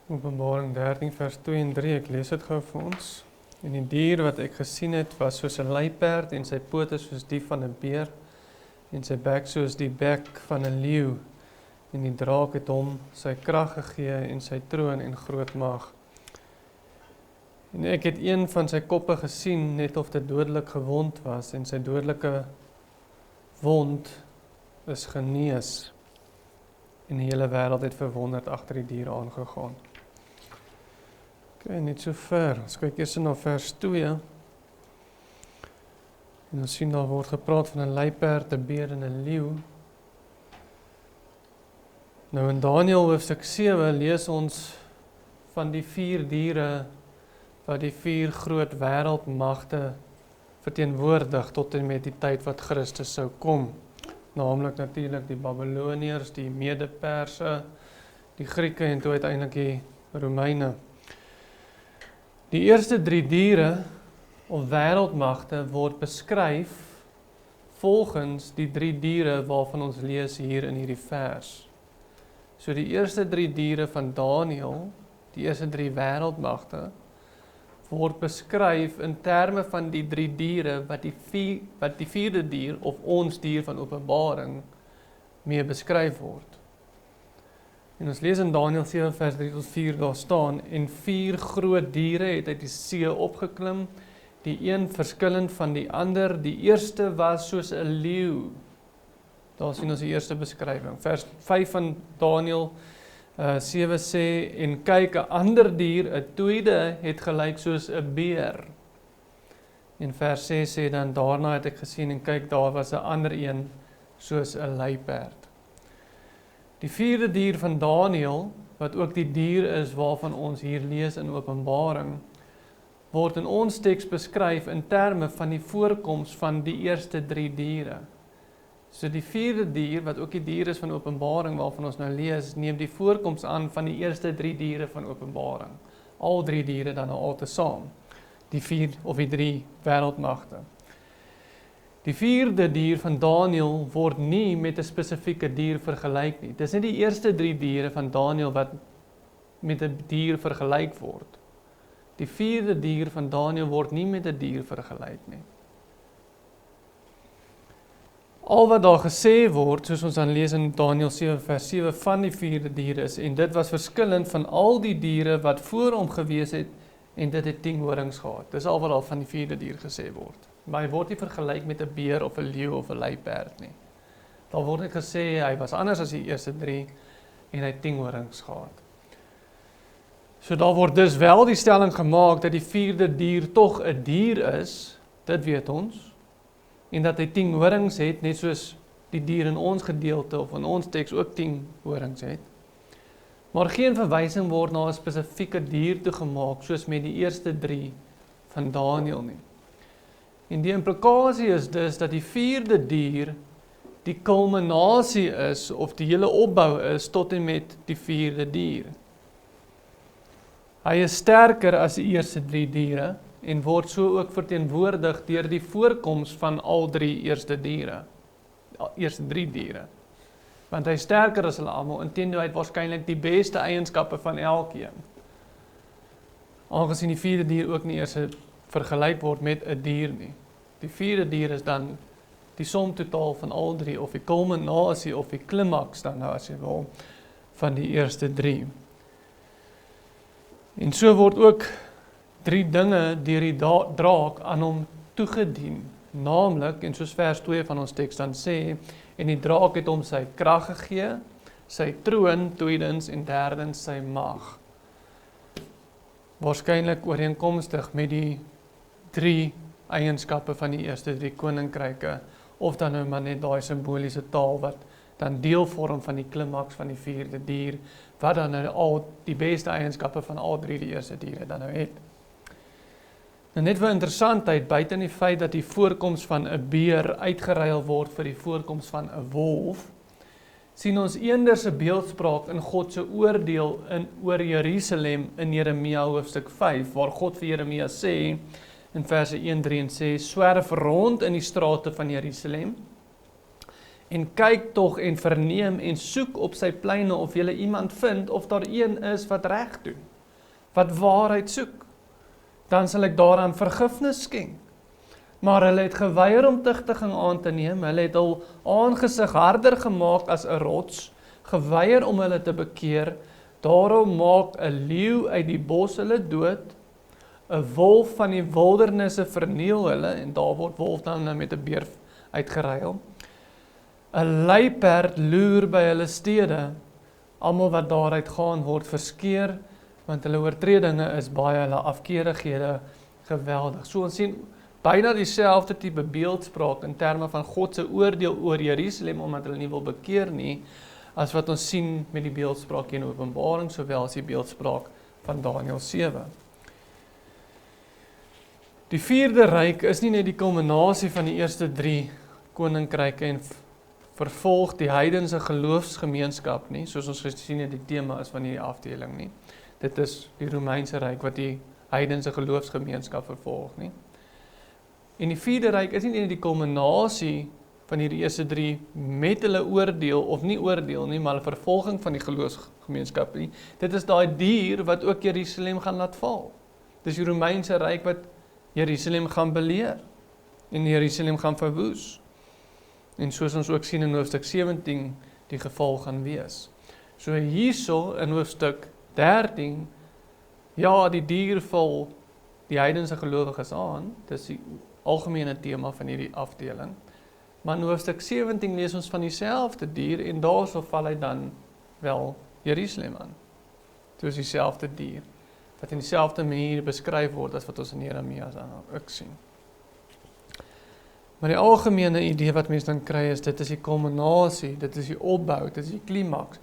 Openbaring 13 vers 2 en 3, ek lees dit gou vir ons. En die dier wat ek gesien het, was soos 'n luiperd en sy pote soos die van 'n beer en sy bek soos die bek van 'n leeu. En die draak het hom sy krag gegee en sy troon en groot mag. En ek het een van sy koppe gesien, net of dit dodelik gewond was, en sy dodelike wond is genees. En die hele wêreld het verwonderd agter die dier aangegaan. Net so ver. Ons kyk eers na vers 2. En ons sien daar word gepraat van 'n luiperd, 'n beer en 'n leeu. Nou in Daniël hoofstuk 7 lees ons van die 4 diere wat die 4 groot wêreldmagte verteenwoordig tot en met die tyd wat Christus sou kom. Naamlik natuurlik die Babiloniërs, die Mede-Perse, die Grieke en toe uiteindelik die Romeine. Die eerste 3 diere of wêreldmagte word beskryf volgens die 3 diere waarvan ons lees hier in hierdie vers. So die eerste 3 diere van Daniël, die eerste 3 wêreldmagte, word beskryf in terme van die 3 diere wat die 4de dier of ons dier van Openbaring mee beskryf word. En ons lees in Daniël 7 vers 3 tot 4 daar staan, en 4 groot diere het uit die see opgeklim, die een verskillend van die ander. Die eerste was soos 'n leeu. Daar sien ons die eerste beskrywing. Vers 5 van Daniël 7 sê, en kyk, 'n ander dier, 'n tweede, het gelyk soos 'n beer. En vers 6 sê dan, daarna het ek gesien, en kyk, daar was 'n ander een, soos 'n luiperd. Die 4de dier van Daniël, wat ook die dier is waarvan ons hier lees in Openbaring, word in ons teks beskryf in terme van die voorkoms van die eerste 3 diere. So die 4de dier, wat ook die dier is van Openbaring waarvan ons nou lees, neem die voorkoms aan van die eerste 3 diere van Openbaring. Al 3 diere dan nou al te saam. Die 4 of die 3 wêreldmagte. Die 4de dier van Daniël word nie met 'n spesifieke dier vergelyk nie. Dis nie die eerste 3 diere van Daniël wat met 'n dier vergelyk word. Die 4de dier van Daniël word nie met 'n dier vergelyk nie. Al wat daar gesê word, soos ons dan lees in Daniël 7 vers 7 van die 4de dier is, en dit was verskillend van al die diere wat voor hom gewees het, en dit het 10 horings gehad. Dis al wat al van die 4de dier gesê word. Maar hy word nie vergelyk met 'n beer of 'n leeu of 'n luiperd nie. Daar word net gesê, hy was anders as die eerste 3, en hy het 10 horings gehad. So daar word dus wel die stelling gemaak, dat die 4de dier tog 'n dier is, dit weet ons, en dat hy 10 horings het, net soos die dier in ons gedeelte, of in ons teks ook 10 horings het. Maar geen verwysing word na 'n spesifieke dier toegemaak, soos met die eerste 3 van Daniël nie. En die implikasie is dus, dat die 4de dier die kulminasie is, of die hele opbou is, tot en met die 4de dier. Hy is sterker as die eerste 3 diere, en word so ook verteenwoordig deur die voorkoms van al 3 eerste 3 diere. Want hy is sterker as hulle almal, intendo hy het waarskynlik die beste eienskappe van elkeen. Aangesien die 4de dier ook nie eers vergelyk word met 'n dier nie. Die 4de dier is dan die som totaal van al 3, of die kulminasie, of die klimaks dan nou as jy wil, van die eerste 3. En so word ook 3 dinge deur die draak aan hom toegedien, naamlik, en soos vers 2 van ons teks dan sê, en die draak het hom sy krag gegee, sy troon, tweedens, en derdens sy mag. Waarskynlik ooreenkomstig met die 3 eienskappe van die eerste 3 koninkryke, of dan nou maar net daai simboliese taal wat dan deel vorm van die klimaks van die 4de dier, wat dan nou al die beste eienskappe van al 3 die eerste diere dan nou het. Nou net vir interessantheid, buiten die feit dat die voorkoms van 'n beer uitgeruil word vir die voorkoms van 'n wolf, sien ons eender se beeldspraak in God se oordeel oor Jerusalem in Jeremia hoofstuk 5, waar God vir Jeremia sê, in verse 1, 3 en sê, swerf rond in die strate van Jerusalem, En kyk tog en verneem en soek op sy pleine of julle iemand vind of daar een is wat reg doen, wat waarheid soek. Dan sal ek daaraan vergifnis skenk. Maar hulle het geweier om tugtiging aan te neem, hulle het hul aangesig harder gemaak as 'n rots, geweier om hulle te bekeer, daarom maak 'n leeu uit die bos hulle dood, 'n wolf van die wildernisse verniel hulle, en daar word wolf dan met 'n beer uitgeruil. 'n luiperd loer by hulle stede, almal wat daaruit gaan word verskeer, want hulle oortredinge is baie, hulle afkeerighede geweldig. So ons sien byna dieselfde tipe beeldspraak in terme van God se oordeel oor Jerusalem, omdat hulle nie wil bekeer nie, as wat ons sien met die beeldspraak in Openbaring, sowel as die beeldspraak van Daniël 7. Die vierde ryk is nie net die kulminasie van die eerste 3 koninkryke en vervolg die heidense geloofsgemeenskap nie, soos ons gesien het die tema is van hierdie afdeling nie. Dit is die Romeinse ryk wat die heidense geloofsgemeenskap vervolg nie. En die vierde ryk is nie net die kulminasie van hierdie eerste 3 met hulle oordeel, of nie oordeel nie, maar 'n vervolging van die geloofsgemeenskap nie. Dit is daai dier wat ook Jerusalem gaan laat val. Dis die Romeinse ryk wat Jerusalem gaan beleer en Jerusalem gaan verwoes. En soos ons ook sien in hoofstuk 17 die geval gaan wees. So hierso in hoofstuk 13, ja, die dier val die heidense gelowiges aan, dis die algemene tema van hierdie afdeling. Maar in hoofstuk 17 lees ons van dieselfde dier en daarso val hy dan wel Jerusalem aan. Dit is dieselfde dier wat in dieselfde manier beskryf word as wat ons in Jeremia dan ook sien. Maar die algemene idee wat mense dan kry is, dit is die kulminasie, dit is die opbou, dit is die klimaks.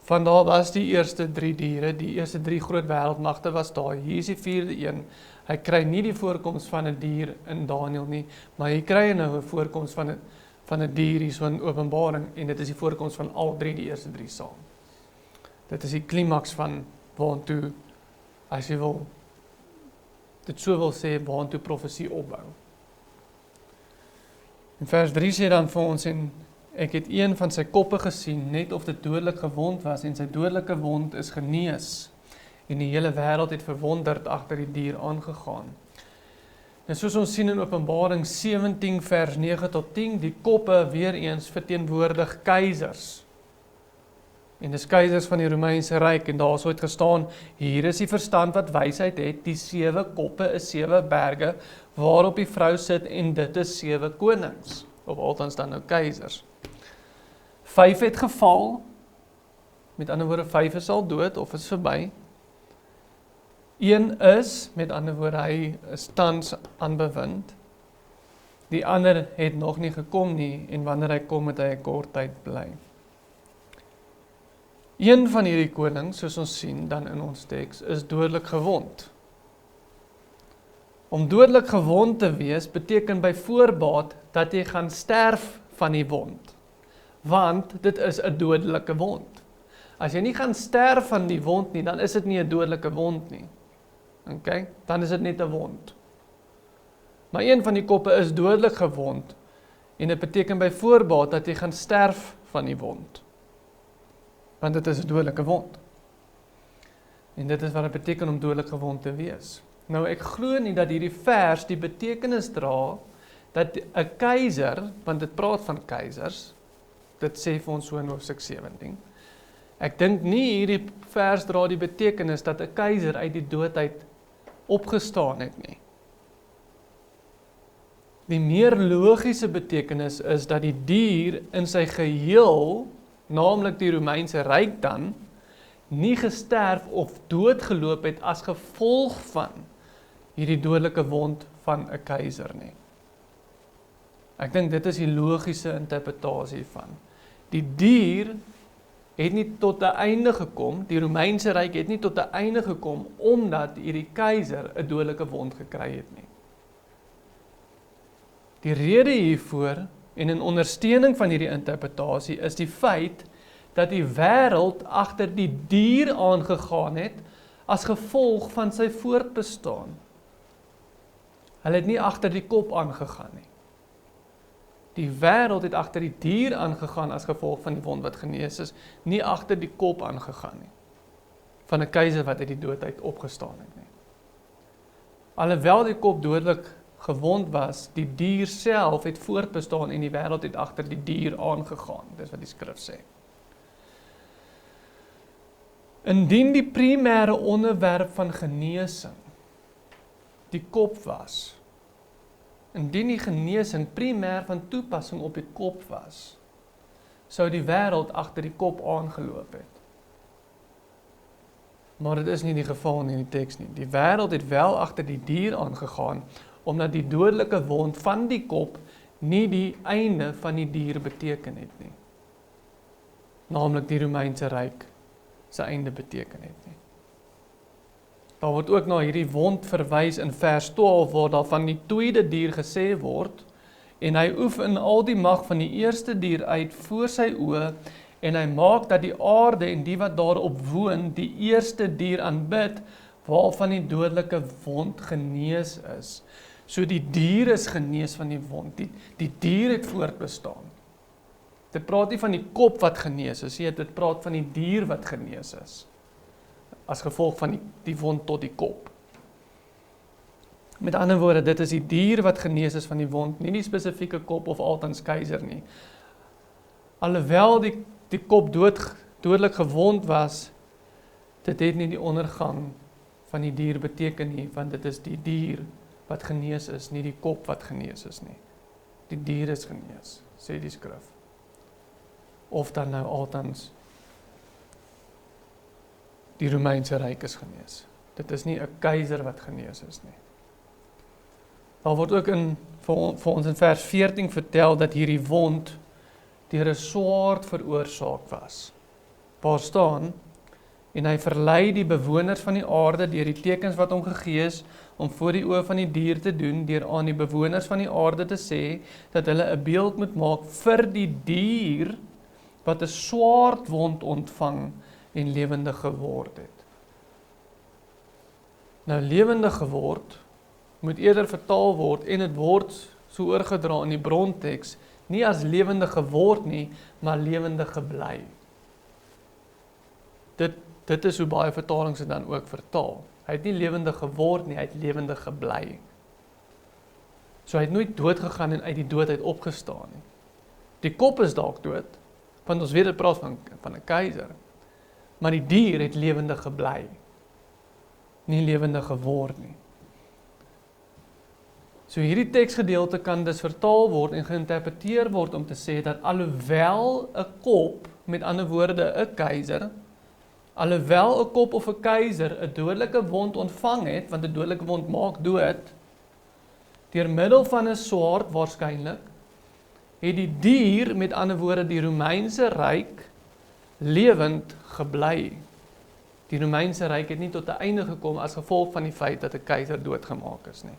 Van daar was die eerste 3 diere, die eerste 3 groot wêreldmagte was daar, hier is die vierde een. Hy kry nie die voorkoms van 'n dier in Daniël nie, maar hy kry nou 'n voorkoms van 'n dier hier so in Openbaring, en dit is die voorkoms van al 3 die eerste 3 saam. Dit is die klimaks van waantoe, as jy wil, dit so wil sê, waantoe profesie opbou. In vers 3 sê dan vir ons, en ek het een van sy koppe gesien, net of dit dodelik gewond was, en sy dodelike wond is genees. En die hele wêreld het verwonderd agter die dier aangegaan. En soos ons sien in Openbaring 17 vers 9 tot 10, die koppe weer eens verteenwoordig keisers. En dis keisers van die Romeinse ryk, en daar sou het gestaan, hier is die verstand wat wysheid het, die 7 koppe is 7 berge, waarop die vrou sit, en dit is 7 konings, of althans dan nou keisers. 5 het geval, met ander woorde 5 is al dood, of is verby. 1 is, met ander woorde, hy is tans aan bewind. Die ander het nog nie gekom nie, en wanneer hy kom, het hy 'n kort tyd bly. Een van hierdie konings, soos ons sien dan in ons teks, is dodelik gewond. Om dodelik gewond te wees, beteken by voorbaat dat jy gaan sterf van die wond. Want dit is 'n dodelike wond. As jy nie gaan sterf van die wond nie, dan is dit nie 'n dodelike wond nie. Okay? Dan is dit net 'n wond. Maar een van die koppe is dodelik gewond, en dit beteken by voorbaat dat jy gaan sterf van die wond. Want dit is 'n dodelike wond. En dit is wat dit beteken om dodelik gewond te wees. Nou ek glo nie dat hierdie vers die betekenis dra, dat 'n keiser, want dit praat van keisers, dit sê vir ons so in hoofstuk 17, ek dink nie hierdie vers dra die betekenis dat 'n keiser uit die dood uit opgestaan het nie. Die meer logiese betekenis is dat die dier in sy geheel, naamlik die Romeinse ryk dan, nie gesterf of doodgeloop het as gevolg van hierdie dodelike wond van 'n keiser nie. Ek dink dit is die logiese interpretasie van. Die dier het nie tot 'n einde gekom, die Romeinse ryk het nie tot 'n einde gekom, omdat hierdie keiser 'n dodelike wond gekry het nie. Die rede hiervoor, en in ondersteuning van hierdie interpretasie, is die feit dat die wêreld agter die dier aangegaan het, as gevolg van sy voortbestaan. Hulle het nie agter die kop aangegaan nie. Die wêreld het agter die dier aangegaan as gevolg van die wond wat genees is, nie agter die kop aangegaan nie. Van 'n keiser wat uit die dood uit opgestaan het nie. Alhoewel die kop dodelik gewond was, die dier self het voortbestaan en die wêreld het agter die dier aangegaan. Dis wat die skrif sê. Indien die primêre onderwerp van genesing die kop was, indien die genesing primêr van toepassing op die kop was, sou die wêreld agter die kop aangeloop het. Maar dit is nie die geval in die teks nie. Die wêreld het wel agter die dier aangegaan, omdat die dodelike wond van die kop nie die einde van die dier beteken het nie. Naamlik die Romeinse ryk sy einde beteken het nie. Daar word ook na hierdie wond verwys in vers 12, waar daar van die tweede dier gesê word, en hy oefen al die mag van die eerste dier uit voor sy oë, en hy maak dat die aarde en die wat daarop woon, die eerste dier aanbid, waarvan die dodelike wond genees is. So die dier is genees van die wond, die dier het voortbestaan. Dit praat nie van die kop wat genees is, dit praat van die dier wat genees is, as gevolg van die wond tot die kop. Met ander woorde, dit is die dier wat genees is van die wond, nie die spesifieke kop of altans keiser nie. Alhoewel die kop dodelik gewond was, dit het nie die ondergang van die dier beteken nie, want dit is die dier wat genees is, nie die kop wat genees is nie. Die dier is genees, sê die skrif. Of dan nou altans die Romeinse ryk is genees. Dit is nie 'n keiser wat genees is nie. Daar word ook vir ons in vers 14 vertel dat hierdie wond deur 'n swaard veroorsaak was. Waar staan, en hy verlei die bewoners van die aarde deur die tekens wat hom gegee is, om voor die oë van die dier te doen, deur aan die bewoners van die aarde te sê, dat hulle 'n beeld moet maak vir die dier, wat 'n swaardwond ontvang en lewendig geword het. Nou, lewendig geword moet eerder vertaal word, en het word so oorgedra in die bronteks, nie as lewendig geword nie, maar lewendig gebly. Dit is hoe baie vertalings dit dan ook vertaal. Hy het nie lewendig geword nie, hy het lewendig gebly. So hy het nooit dood gegaan en uit die dood uit opgestaan nie. Die kop is dalk dood, want ons weet dit praat van 'n keiser, maar die dier het lewendig gebly, nie lewendig geword nie. So hierdie teksgedeelte kan dus vertaal word en geïnterpreteer word om te sê dat alhoewel 'n kop, met ander woorde 'n keiser, alhoewel 'n kop of 'n keiser 'n dodelike wond ontvang het, want 'n dodelike wond maak dood, deur middel van 'n swaard waarskynlik, het die dier, met ander woorde die Romeinse ryk, lewend gebly. Die Romeinse ryk het nie tot 'n einde gekom as gevolg van die feit dat 'n keiser doodgemaak is nie.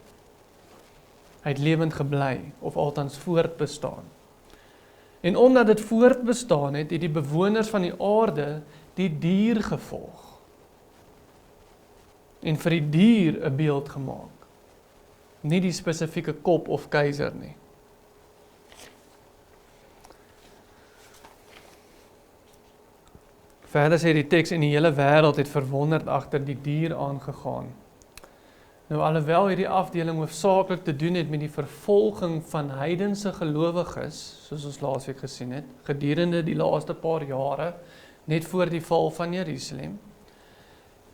Hy het lewend gebly, of altans voortbestaan. En omdat dit voortbestaan het, het die bewoners van die aarde die dier gevolg. En vir die dier 'n beeld gemaak. Nie die spesifieke kop of keiser nie. Verder sê die teks, en die hele wêreld het verwonderd agter die dier aangegaan. Nou, alhoewel hierdie afdeling hoofsaaklik te doen het met die vervolging van heidense gelowiges, soos ons laasweek gesien het, gedurende die laaste paar jare, net voor die val van Jerusalem,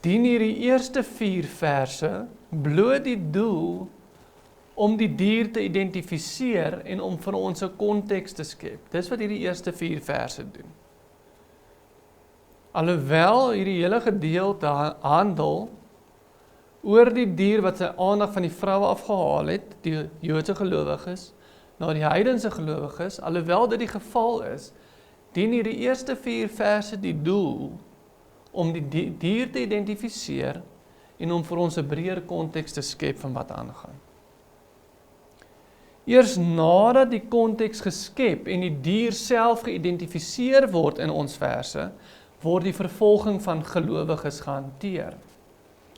dien hierdie eerste 4 verse bloot die doel om die dier te identifiseer en om vir ons 'n konteks te skep. Dis wat hierdie eerste 4 verse doen. Alhoewel hierdie hele gedeelte handel oor die dier wat sy aandag van die vroue afgehaal het, die Joodse gelowiges, na die heidense gelowiges, alhoewel dit die geval is, dien hierdie eerste 4 verse die doel om die dier te identifiseer en om vir ons 'n breër konteks te skep van wat aangaan. Eers nadat die konteks geskep en die dier self geïdentifiseer word in ons verse, word die vervolging van gelowiges gehanteer.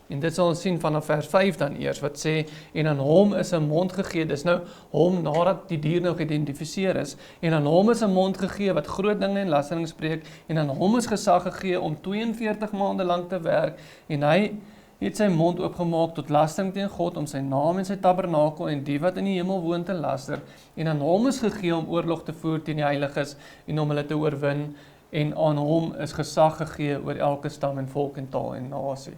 En dit sal ons sien vanaf vers 5 dan eers, wat sê, en aan hom is 'n mond gegee, dis nou hom nadat die dier nou geïdentifiseer is, en aan hom is 'n mond gegee wat groot dinge en lastering spreek, en aan hom is gesag gegee om 42 maande lank te werk, en hy het sy mond oopgemaak tot lastering teen God, om sy naam en sy tabernakel en die wat in die hemel woon te laster, en aan hom is gegee om oorlog te voer teen die heiliges, en om hulle te oorwin, en aan hom is gesag gegee oor elke stam en volk en taal en nasie.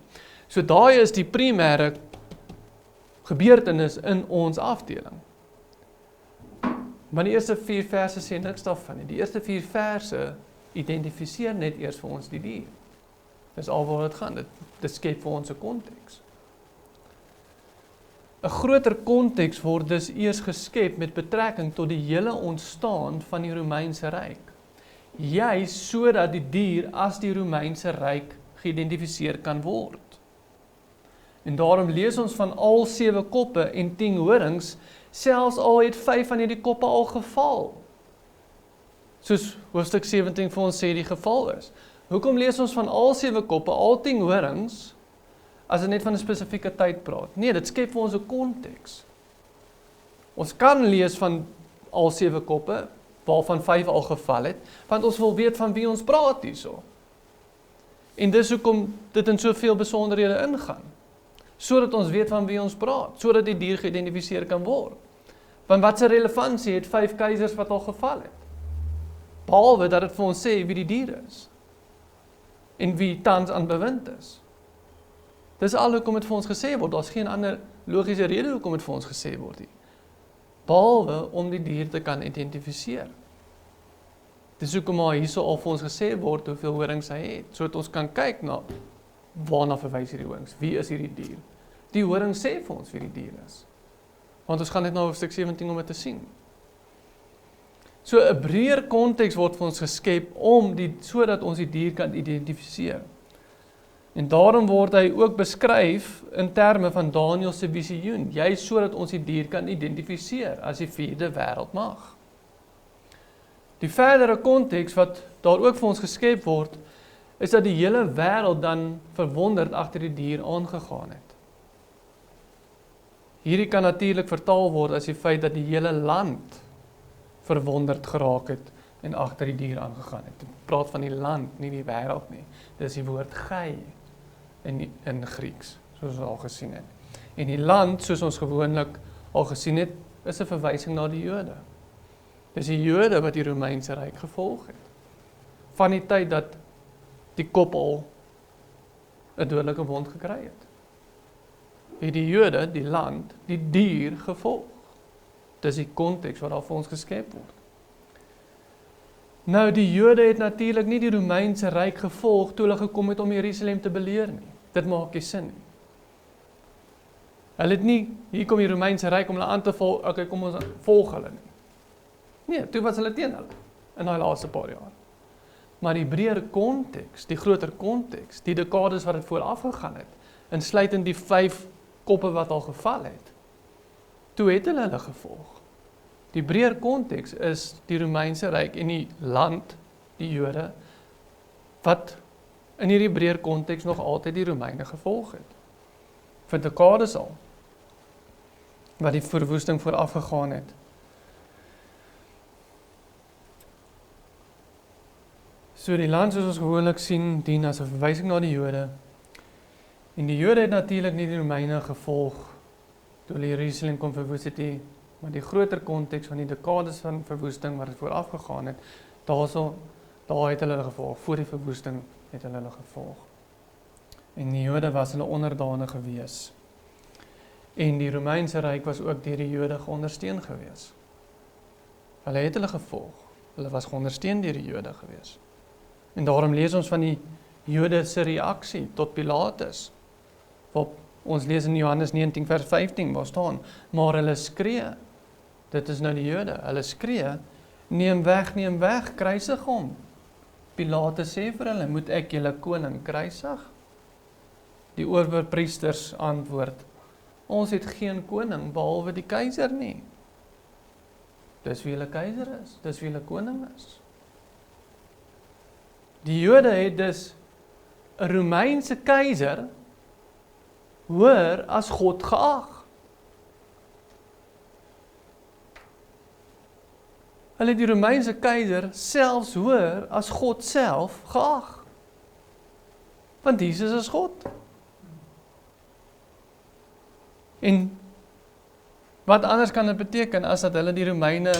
So daai is die primêre gebeurtenis in ons afdeling. Maar die eerste 4 verse sê niks daarvan nie. Die eerste 4 verse identifiseer net eers vir ons die dier. Dis alwaar dit gaan. Dit skep vir ons 'n konteks. 'n groter konteks word dus eers geskep met betrekking tot die hele ontstaan van die Romeinse ryk. Juis sodat die dier as die Romeinse ryk geïdentifiseer kan word. En daarom lees ons van al 7 koppe en 10 horings, selfs al het 5 van hierdie koppe al geval. Soos hoofstuk 17 vir ons sê die geval is. Hoekom lees ons van al 7 koppe, al 10 horings, as dit net van 'n spesifieke tyd praat? Nee, dit skep vir ons 'n konteks. Ons kan lees van al 7 koppe, waarvan 5 al geval het, want ons wil weet van wie ons praat hierso. En dis hoekom dit in soveel besonderhede ingaan. Sodat ons weet van wie ons praat, sodat die dier geïdentifiseer kan word. Want wat se relevantie het 5 keisers wat al geval het? Behalwe dat dit vir ons sê wie die dier is. En wie tans aan bewind is. Dis al hoekom dit vir ons gesê word, daar's geen ander logiese rede hoekom dit vir ons gesê word nie. Behalwe om die dier te kan identifiseer. Dis hoekom maar hierso al vir ons gesê word hoeveel horings hy het, sodat ons kan kyk na waarna verwys hierdie horings, wie is hierdie dier? Die horing sê vir ons wie die dier is. Want ons gaan net na hoofstuk 17 om dit te sien. So 'n breër konteks word vir ons geskep sodat ons die dier kan identifiseer. En daarom word hy ook beskryf in terme van Daniël se visioen, juist sodat ons die dier kan identifiseer as die 4de wêreldmag. Die verdere konteks wat daar ook vir ons geskep word, is dat die hele wêreld dan verwonderd agter die dier aangegaan het. Hierdie kan natuurlik vertaal word as die feit dat die hele land verwonderd geraak het en agter die dier aangegaan het. Ek praat van die land, nie die wêreld nie. Dis die woord gei in Grieks, soos ons al gesien het. En die land, soos ons gewoonlik al gesien het, is 'n verwysing na die Jode. Dis die Jode wat die Romeinse ryk gevolg het. Van die tyd dat die kop al 'n dodelike wond gekry het. Het die Jode, die land, die dier gevolg. Dis die konteks wat daar vir ons geskep word. Nou, die Jode het natuurlik nie die Romeinse ryk gevolg toe hulle gekom het om Jerusalem te beleer nie. Dit maak nie sin nie. Hulle het nie, hier kom die Romeinse ryk om hulle aan te volg, okay, kom ons volg hulle nie. Nee, toe was hulle teen hulle, in daai laaste paar jaar. Maar die breër konteks, die groter konteks, die dekades wat dit vooraf gegaan het, insluitend die 5 koppe wat al geval het, toe het hulle gevolg. Die breër konteks is die Romeinse ryk en die land, die Jode, wat in hierdie breër konteks nog altyd die Romeine gevolg het. Vir dekades al, wat die verwoesting vooraf gegaan het. So die land, soos ons gewoonlik sien, dien as 'n verwysing na die Jode. En die Jode het natuurlik nie die Romeine gevolg toe hulle Jerusalem kom verwoes het nie, maar die groter konteks van die dekades van verwoesting wat het vooraf gegaan het, daar het hulle gevolg, voor die verwoesting het hulle gevolg. En die Jode was hulle onderdane gewees. En die Romeinse ryk was ook deur die Jode geondersteun gewees. Hulle het hulle gevolg, hulle was geondersteun deur die Jode gewees. En daarom lees ons van die Jode se reaksie tot Pilatus. Wat ons lees in Johannes 19 vers 15 waar staan, maar hulle skree. Dit is nou die Jode. Hulle skree, neem weg, kruisig hom. Pilatus sê vir hulle, moet ek julle koning kruisig? Die owerpriesters antwoord, ons het geen koning behalwe die keiser nie. Dis wie hulle keiser is, dis wie hulle koning is. Die Jode het dus 'n Romeinse keiser hoër as God geag. Hulle het die Romeinse keiser selfs hoër as God self geag. Want Jesus is God. En wat anders kan dit beteken as dat hulle die Romeine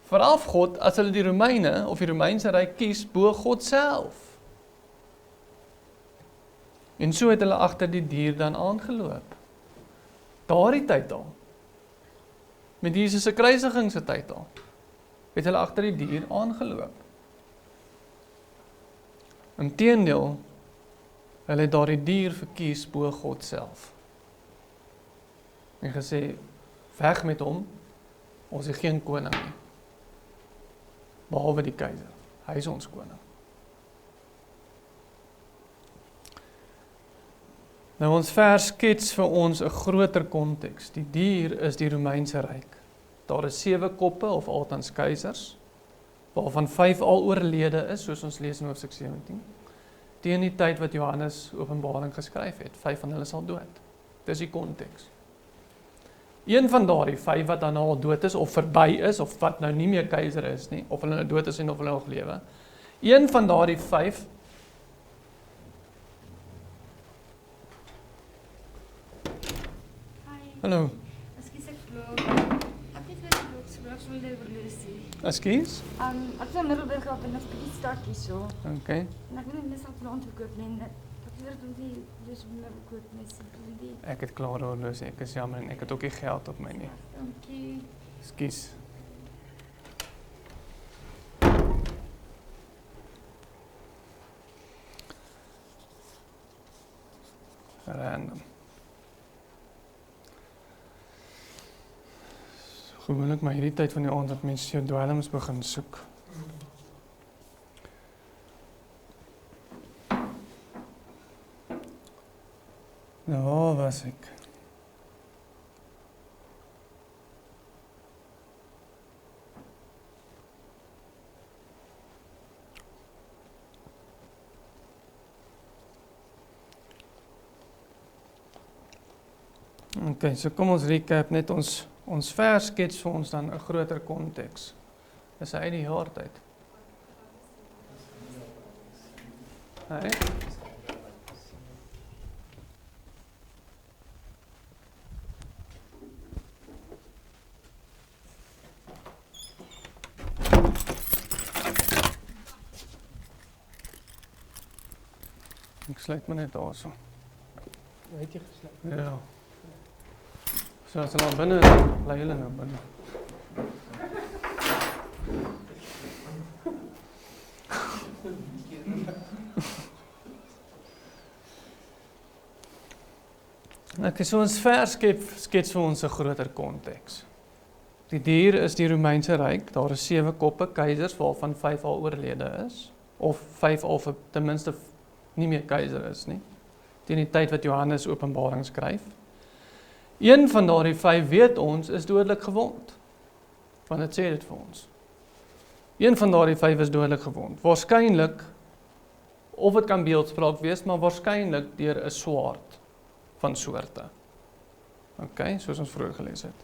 vanaf God, as hulle die Romeine of die Romeinse ryk kies bo God self. En so het hulle agter die dier dan aangeloop. Daardie tyd al. Met Jesus se kruisiging se tyd al. Het hulle agter die dier aangeloop. Inteendeel, hulle het daardie dier verkies bo God self. En gesê, weg met hom, ons is geen koning nie. Behalwe die keiser, hy is ons koning. Nou ons vers skets vir ons 'n groter konteks. Die dier is die Romeinse ryk. Daar is 7 koppe, of althans keisers, waarvan 5 al oorlede is, soos ons lees in hoofstuk 17. Teen die tyd wat Johannes Openbaring geskryf het, 5 van hulle is al dood. Dis die konteks. Een van daardie 5 wat dan al dood is, of verby is, of wat nou nie meer keiser is nie, of hulle nou dood is en of hulle nog lewe. Een van daardie 5 Hallo. Ekskuus ek glo. Ek het net gespreek met die evolusie. Ekskuus? Ek het in Middelburg op 'n bietjie stad hierso. Okay. En ek wil net net plant verkoop nie. Ek wil dit nie dus meer verkoop nie simpel. Ek het klaar oorloos, ek is jammer en ek het ook nie geld op my nie. Dankie. Ekskuus. Random. Gewoonlik maar hierdie tyd van die aand dat mense jou dwelms begin soek. Nou, waar was ek? Okay, so kom ons recap net ons vers skets vir ons dan 'n groter konteks. Dis uit die jaartyd. Hey. Ek sluit my net daarso. Het jy gesluit? Ja. So as hulle binne bly hulle nou binne. Ek so ons vers skets vir ons 'n groter konteks. Die dier is die Romeinse ryk, daar is 7 koppe keisers waarvan 5 al oorlede is, of 5 al vir ten minste nie meer keiser is nie. Teen die tyd wat Johannes Openbaring skryf. Een van daardie 5 weet ons is dodelik gewond. Want dit sê dit vir ons. Een van daardie 5 is dodelik gewond. Waarskynlik, of dit kan beeldspraak wees, maar waarskynlik deur 'n swaard van soorte. Okay, soos ons vroeër gelees het.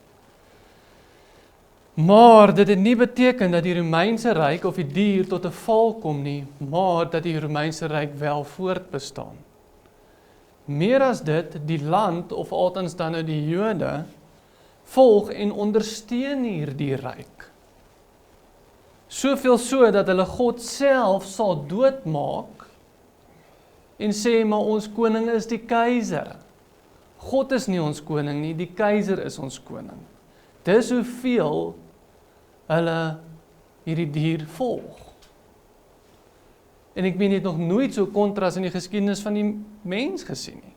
Maar dit het nie beteken dat die Romeinse ryk of die dier tot 'n val kom nie, maar dat die Romeinse ryk wel voortbestaan. Meer as dit, die land, of althans dan nou die Jode, volg en ondersteun hierdie ryk. Soveel so dat hulle God self sal doodmaak en sê, maar ons koning is die keiser. God is nie ons koning nie, die keiser is ons koning. Dis hoeveel hulle hierdie dier volg. En ek meen het nog nooit so kontras in die geskiedenis van die mens gesien nie.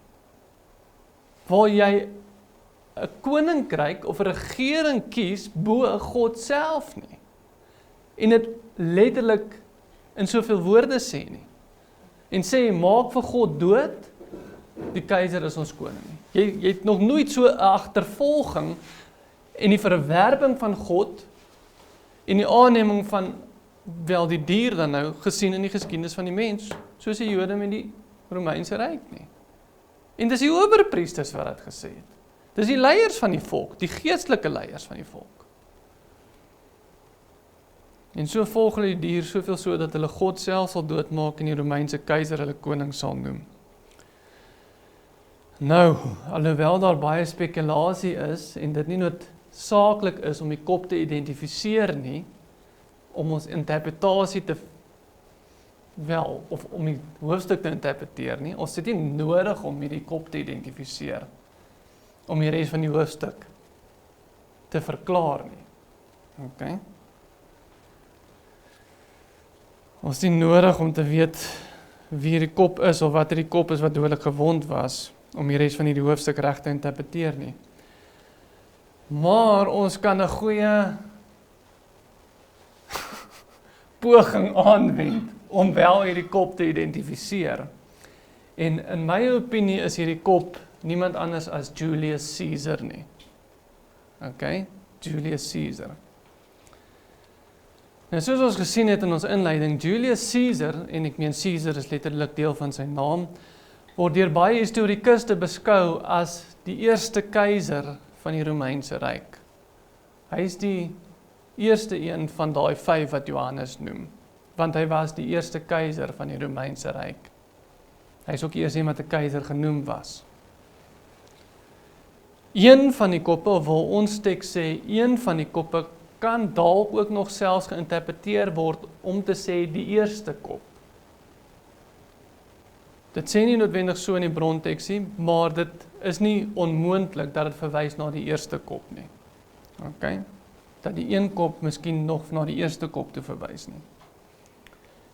Waar jy 'n koninkryk of 'n regering kies bo God self nie. En dit letterlik in soveel woorde sê nie. En sê, maak vir God dood, die keiser is ons koning nie. Jy het nog nooit so 'n agtervolging en die verwerping van God en die aanneming van wel die dier dan nou gesien in die geskiedenis van die mens, soos die Jode met die Romeinse ryk nie. En dis die owerpriesters wat dit gesê het. Dis die leiers van die volk, die geestelike leiers van die volk. En so volg hulle die dier soveel so dat hulle God self sal doodmaak en die Romeinse keiser hulle koning sal noem. Nou, alhoewel daar baie spekulasie is en dit nie noodsaaklik is om die kop te identifiseer nie, om ons interpretasie of om die hoofstuk te interpreteer nie, ons het nie nodig om hierdie kop te identifiseer, om die res van die hoofstuk te verklaar nie. Okay? Ons het nie nodig om te weet wie die kop is, of wat die kop is wat dodelik gewond was, om die res van hierdie hoofstuk reg te interpreteer nie. Maar ons kan 'n goeie poging aanwend om wel hierdie kop te identifiseer. En in my opinie is hierdie kop niemand anders as Julius Caesar nie. Okay? Julius Caesar. Nou soos ons gesien het in ons inleiding, Julius Caesar, en ek meen Caesar is letterlik deel van sy naam, word deur baie historikuste beskou as die eerste keiser van die Romeinse ryk. Hy is die eerste een van daai 5 wat Johannes noem, want hy was die eerste keiser van die Romeinse ryk. Hy is ook die eerste een wat 'n keiser genoem was. Een van die koppe, of wil ons teks sê, een van die koppe kan dalk ook nog selfs geïnterpreteer word om te sê die eerste kop. Dit sê nie noodwendig so in die bronteks nie, maar dit is nie onmoontlik dat dit verwys na die eerste kop nie. Okay? Dat die een kop miskien nog na die eerste kop toe verwys nie.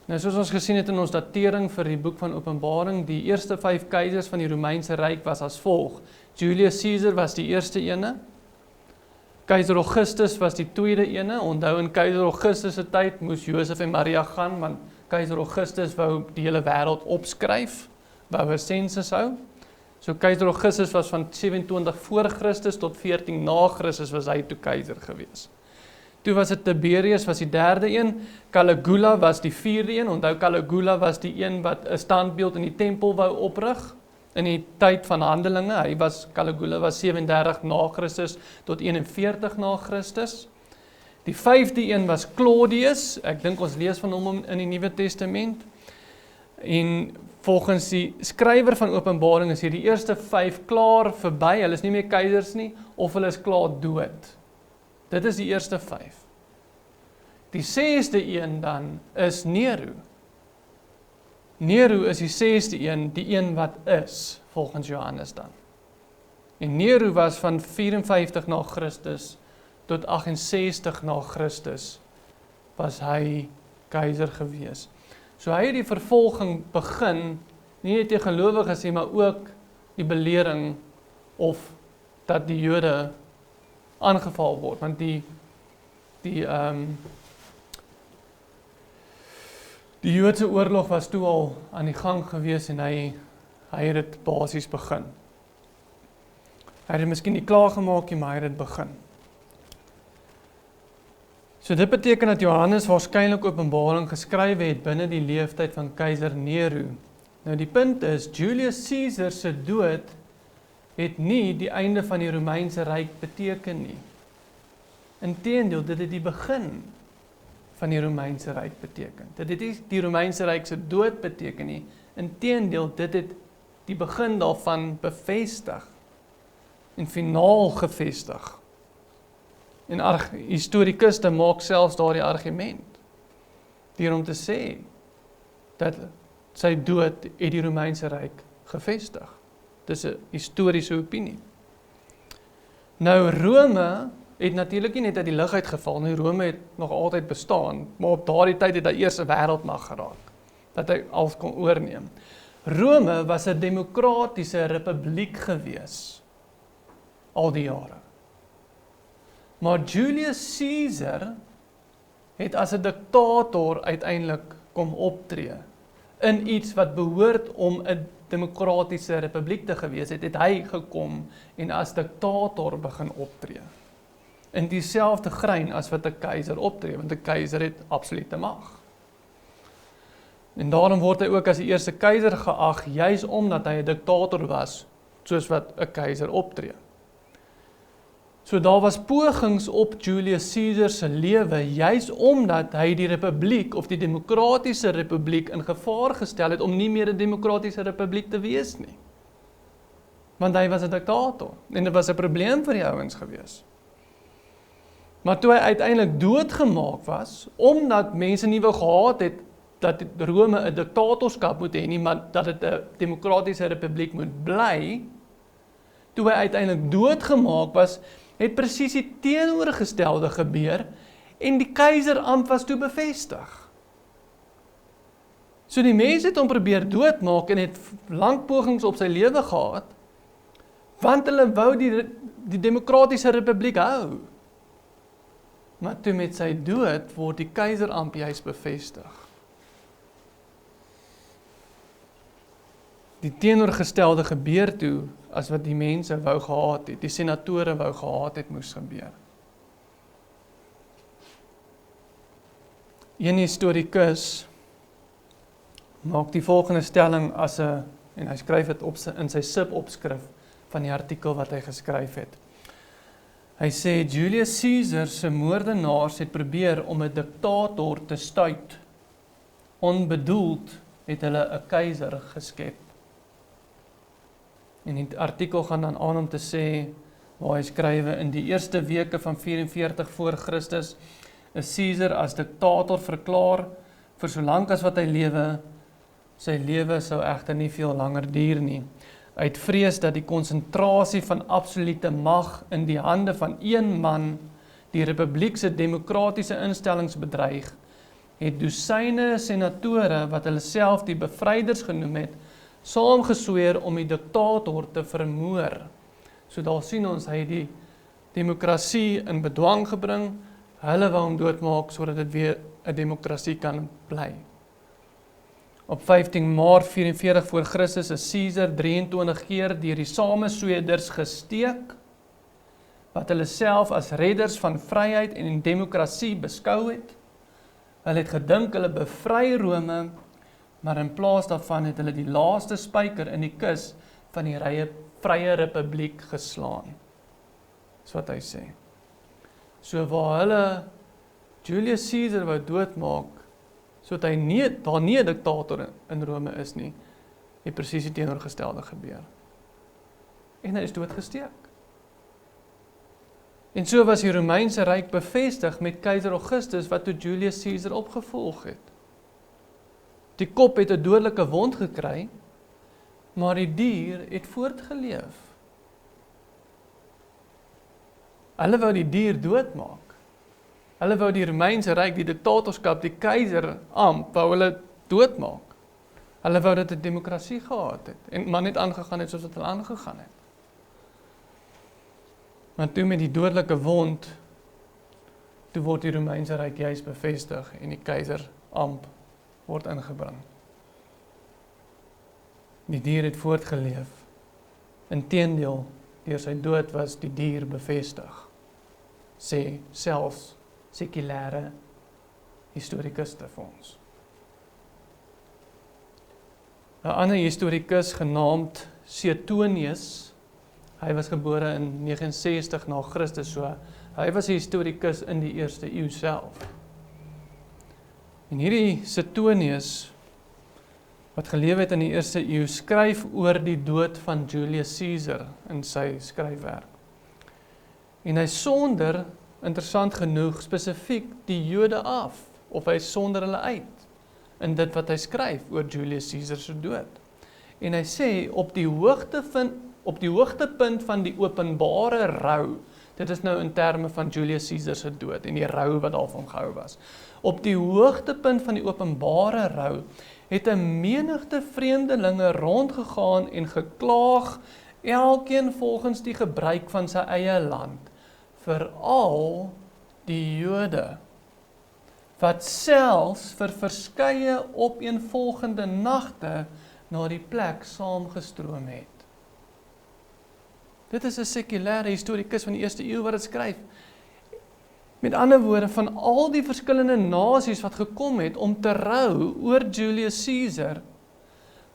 Nou soos ons gesien het in ons datering vir die boek van Openbaring, die eerste 5 keisers van die Romeinse ryk was as volg. Julius Caesar was die eerste ene. Keiser Augustus was die tweede ene. Onthou in keiser Augustus se tyd moes Josef en Maria gaan, want keiser Augustus wou die hele wêreld opskryf, wou 'n sensus hou. So keiser Augustus was van 27 voor Christus tot 14 na Christus was hy toe keiser gewees. Toe was dit Tiberius was die derde een, Caligula was die vierde een. Onthou Caligula was die een wat 'n standbeeld in die tempel wou oprig in die tyd van Handelinge. Caligula was 37 na Christus tot 41 na Christus. Die 5de een was Claudius. Ek dink ons lees van hom in die Nuwe Testament. En volgens die skrywer van Openbaring is hier die eerste 5 klaar verby. Hulle is nie meer keisers nie, of hulle is klaar dood. Dit is die eerste 5. Die 6de een dan is Nero. Nero is die 6de een, die een wat is, volgens Johannes dan. En Nero was van 54 na Christus tot 68 na Christus was hy keiser gewees. So hy het die vervolging begin, nie net teen gelowiges nie, maar ook die belering of dat die Jode aangeval word, want die Joodse oorlog was toe al aan die gang gewees en hy het dit basies begin. Hy het dit miskien nie klaargemaak nie, maar hy het dit begin. So dit beteken dat Johannes waarskynlik Openbaring geskryf het binne die leeftyd van keiser Nero. Nou die punt is, Julius Caesar se dood het nie die einde van die Romeinse ryk beteken nie. Inteendeel, dit het die begin van die Romeinse ryk beteken. Dit het nie die Romeinse ryk se dood beteken nie. Inteendeel, dit het die begin daarvan bevestig en finaal gevestig. En historikuste maak selfs daardie argument deur om te sê dat sy dood het die Romeinse ryk gevestig. Dis 'n historiese opinie. Nou Rome het natuurlik nie net uit die lug uitgeval nie. Rome het nog altyd bestaan, maar op daardie tyd het hy eers 'n wêreldmag geraak, dat hy alles kon oorneem. Rome was 'n demokratiese republiek gewees al die jare. Maar Julius Caesar het as 'n diktator uiteindelik kom optree in iets wat behoort om 'n demokratiese republiek te gewees het hy gekom en as diktator begin optree. In dieselfde grein as wat 'n keiser optree, want 'n keiser het absolute mag. En daarom word hy ook as die eerste keiser geag, juis omdat hy 'n diktator was, soos wat 'n keiser optree. So daar was pogings op Julius Caesar se lewe, juis omdat hy die republiek of die demokratiese republiek in gevaar gestel het om nie meer 'n demokratiese republiek te wees nie. Want hy was 'n diktator en dit was 'n probleem vir die ouens gewees. Maar toe hy uiteindelik doodgemaak was, omdat mense nie wou gehad het dat Rome 'n diktatorskap moet hê nie, maar dat dit 'n demokratiese republiek moet bly, toe hy uiteindelik doodgemaak was, het presies die teenoorgestelde gebeur en die keiserampt was toe bevestig. So die mense het hom probeer doodmaak en het lank pogings op sy lewe gehad, want hulle wou die demokratiese republiek hou. Maar toe met sy dood word die keiserampt juis bevestig. Die teenoorgestelde gebeur toe as wat die mense wou gehad het, die senatore wou gehad het, moes gebeur. Een historikus maak die volgende stelling en hy skryf dit in sy subopskrif van die artikel wat hy geskryf het. Hy sê, Julius Caesar se moordenaars het probeer om 'n diktator te stuit. Onbedoeld het hulle 'n keiser geskep. En die artikel gaan dan aan om te sê, waar hy skrywe, in die eerste weke van 44 voor Christus is Caesar as diktator verklaar vir so lank as wat hy lewe. Sy lewe sou egter nie veel langer duur nie. Uit vrees dat die konsentrasie van absolute mag in die hande van een man die republiek se demokratiese instellings bedreig, het dosyne senatore wat hulle self die bevryders genoem het, saamgesweer om die diktator te vermoor. So daar sien ons, hy het die demokrasie in bedwang gebring, hulle wou hom doodmaak sodat dit weer 'n demokrasie kan bly. Op 15 Maart 44 voor Christus is Caesar 23 keer deur die samesweders gesteek, wat hulle self as redders van vryheid en demokrasie beskou het. Hulle het gedink hulle bevry Rome, maar in plaas daarvan het hulle die laaste spyker in die kus van die vrye republiek geslaan. Dis wat hy sê. So waar hulle Julius Caesar wou doodmaak, sodat hy daar nie 'n diktator in Rome is nie, het presies die teenoorgestelde gebeur. En hy is doodgesteek. En so was die Romeinse ryk bevestig met keiser Augustus wat toe Julius Caesar opgevolg het. Die kop het 'n dodelike wond gekry, maar die dier het voortgeleef. Hulle wou die dier doodmaak. Hulle wou die Romeinse ryk, die diktatorskap, die keiserampt, wou hulle doodmaak. Hulle wou dat 'n demokrasie gehad het, en maar net aangegaan het soos wat hulle aangegaan het. Maar toe met die dodelike wond, toe word die Romeinse ryk juis bevestig en die keiserampt word ingebring. Die dier het voortgeleef. Inteendeel, deur sy dood was die dier bevestig, sê selfs sekulêre historikuste vir ons. 'n ander historikus genaamd Suetonius, hy was gebore in 69 na Christus, so hy was 'n historikus in die eerste eeu self. En hierdie Suetonius, wat geleef het in die eerste eeu, skryf oor die dood van Julius Caesar in sy skryfwerk. En hy sonder, interessant genoeg, spesifiek die Jode af, of hy sonder hulle uit, in dit wat hy skryf oor Julius Caesar se dood. En hy sê, op die hoogtepunt van die openbare rou, dit is nou in terme van Julius Caesar se dood, en die rou wat daarvan gehou was. Op die hoogtepunt van die openbare rou, het 'n menigte vreemdelinge rondgegaan en geklaag, elkeen volgens die gebruik van sy eie land, veral die Jode, wat selfs vir verskeie opeenvolgende nagte na die plek saamgestroom het. Dit is 'n sekulêre historikus van die eerste eeu wat dit skryf. Met ander woorde, van al die verskillende nasies wat gekom het om te rou oor Julius Caesar,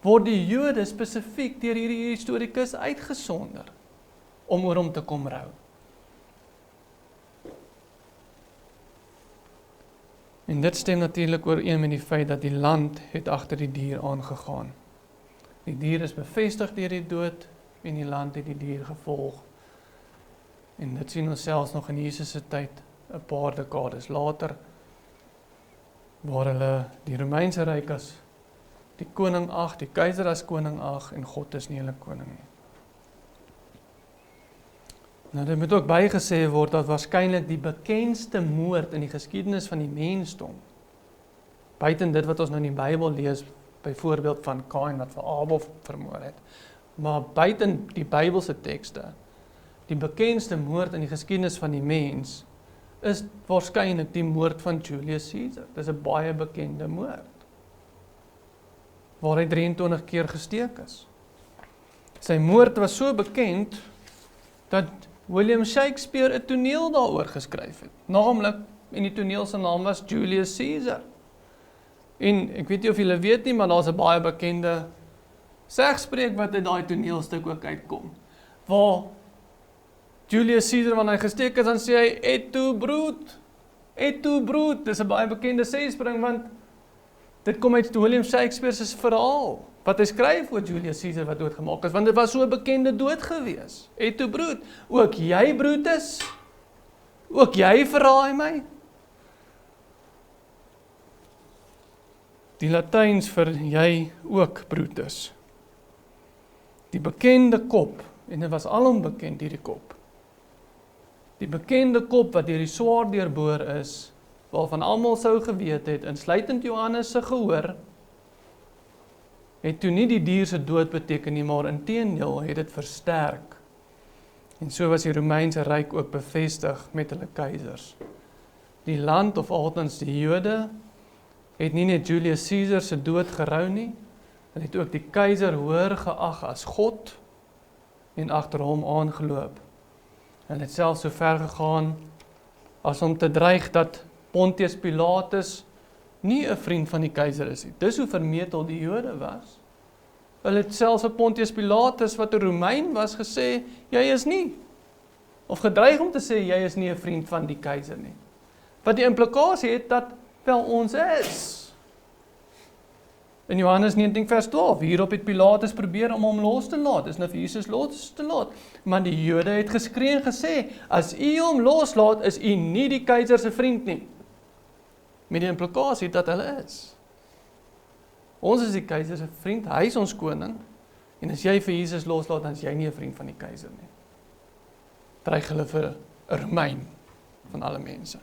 word die Jode spesifiek deur hierdie historikus uitgesonder om oor hom te kom rou. En dit stem natuurlik ooreen met die feit dat die land het agter die dier aangegaan. Die dier is bevestig deur die dood en die land het die dier gevolg. En dit sien ons selfs nog in Jesus se tyd, 'n paar dekades later, waar hulle die Romeinse ryk as die koning ag, die keiser as koning ag en God is nie hulle koning nie. Nou dit moet ook bygesê word dat waarskynlik die bekendste moord in die geskiedenis van die mensdom, buiten dit wat ons nou in die Bybel lees, byvoorbeeld van Kain wat vir Abel vermoor het, maar buiten die Bybelse tekste, die bekendste moord in die geskiedenis van die mens, is waarskynlik die moord van Julius Caesar. Dis 'n baie bekende moord, waar hy 23 keer gesteek is. Sy moord was so bekend, dat William Shakespeare 'n toneel daaroor geskryf het. Naamlik, en die toneel se naam was Julius Caesar. En ek weet nie of julle weet nie, maar daar's 'n baie bekende segspreek wat uit daai toneelstuk ook uitkom. Waar Julius Caesar, wanneer hy gesteek is, dan sê hy, et tu brute, et tu brute. Dis 'n baie bekende sêspring, want dit kom uit William Shakespeare se verhaal, wat hy skryf oor Julius Caesar wat doodgemaak is, want dit was so 'n bekende dood gewees. Et tu brute, ook jy Brutus, ook jy verraai my. Die Latyns vir jy ook Brutus. Die bekende kop, en dit was alom bekend hierdie kop, die bekende kop wat deur die swaard deurboor is, waarvan almal sou geweet het, insluitend Johannes se gehoor, het toe nie die dier se dood beteken nie, maar inteendeel het dit versterk. En so was die Romeinse ryk ook bevestig met hulle keisers. Die land, of althans die Jode, het nie net Julius Caesar se dood gerou nie, hulle het ook die keiser hoër geag as God en agter hom aangeloop. Hulle het selfs so ver gegaan as om te dreig dat Pontius Pilatus nie 'n vriend van die keiser is nie. Dis hoe vermetel die Jode was. Hulle het selfs op Pontius Pilatus, wat 'n Romein was, gesê, jy is nie, of gedreig om te sê, jy is nie 'n vriend van die keiser nie. Wat die implikasie het, dat wel ons is. In Johannes 19 vers 12, hierop het Pilatus probeer om hom los te laat, is nou vir Jesus los te laat, maar die Jode het geskree en gesê, as u hom loslaat, is u nie die keiser se vriend nie. Met die implikasie dat hulle is. Ons is die keiser se vriend, hy is ons koning, en as jy vir Jesus loslaat, dan is jy nie 'n vriend van die keiser nie. Dreig hulle vir 'n Romein van alle mense.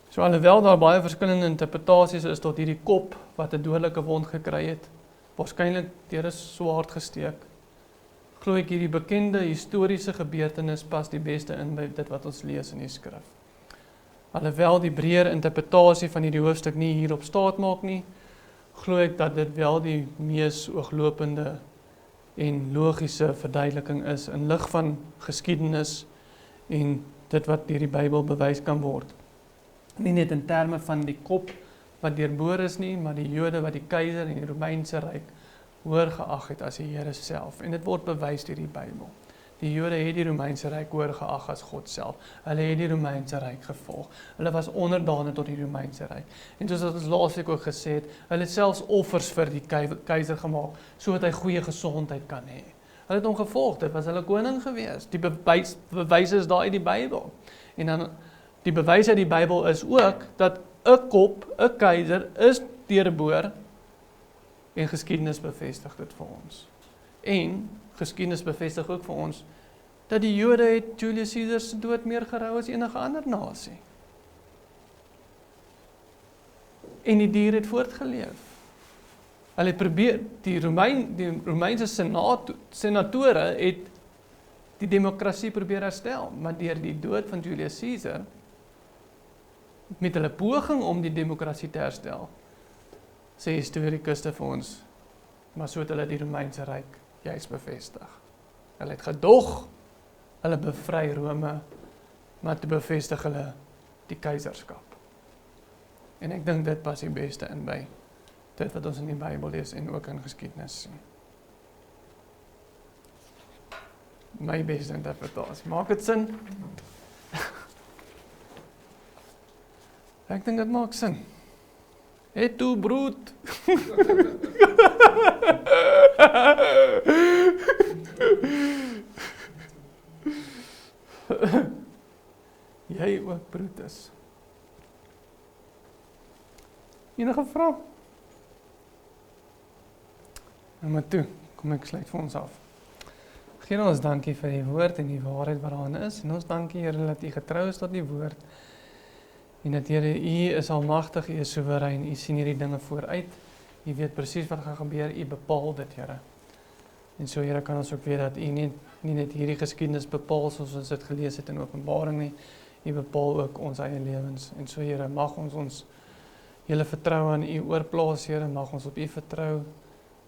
So alhoewel daar baie verskillende interpretasies is tot hierdie kop wat 'n dodelike wond gekry het, waarskynlik deur 'n swaard gesteek, glo ek hierdie bekende historiese gebeurtenis pas die beste in by dit wat ons lees in die skrif. Alhoewel die breër interpretasie van hierdie hoofstuk nie hierop staat maak nie, glo ek dat dit wel die mees ooglopende en logiese verduideliking is in lig van geskiedenis en dit wat deur die Bybel bewys kan word. Nie net in terme van die kop wat deurboor is nie, maar die Jode wat die keiser en die Romeinse ryk hoër geag het as die Here self. En dit word bewys deur die Bybel. Die Jode het die Romeinse ryk hoër geag as God self. Hulle het die Romeinse ryk gevolg. Hulle was onderdane tot die Romeinse ryk. En soos ons laasweek ook gesê het, hulle het selfs offers vir die keiser gemaak, sodat hy goeie gesondheid kan hê. Hulle het hom gevolg, dit was hulle koning gewees. Die bewys is daar uit die Bybel. En dan die bewys uit die Bybel is ook dat 'n kop, 'n keiser is deurboor en geskiedenis bevestig dit vir ons. En geskiedenis bevestig ook vir ons dat die Jode het Julius Caesar se dood meer gerou as enige ander nasie. En die dier het voortgeleef. Hulle het probeer, die Romeinse senatore het die demokrasie probeer herstel, maar deur die dood van Julius Caesar, met hulle poging om die demokrasie te herstel, sê historikus vir ons, maar so het hulle die Romeinse ryk juist bevestig. Hulle het gedog, hulle bevry Rome, maar toe bevestig hulle die keizerskap. En ek dink dit pas die beste in by dit wat ons in die Bybel lees en ook in geskiedenis sien. My beste interpretasie. Maak dit sin? Ek dink dit maak sin. Et tu broed. Jy ook Brutus. Enige vraag? Nou maar toe, kom ek sluit vir ons af. Here, ons dankie vir die woord en die waarheid wat daarin is. En ons dankie, Here, dat U getrou is tot die woord. En dat, Here, U is almagtig, U is soewerein, U sien hierdie dinge vooruit. U weet presies wat gaan gebeur, U bepaal dit, Here. En so, Here, kan ons ook weet dat U nie net hierdie geskiedenis bepaal soos ons dit gelees het in Openbaring nie. U bepaal ook ons eie lewens. En so, Here, mag ons hele vertroue aan U oorplaas, Here, mag ons op U vertrou,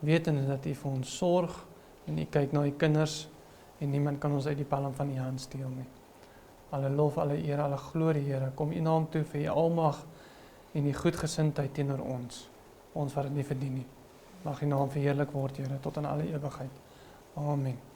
wetende dat U vir ons sorg en U kyk na U kinders en niemand kan ons uit die palm van U hand steel nie. Alle lof, alle eer, alle glorie, Here, kom U naam toe vir U almag en U goedgesindheid teenoor ons wat dit nie verdien nie. Mag U naam verheerlik word, Here, tot in alle ewigheid. Amen.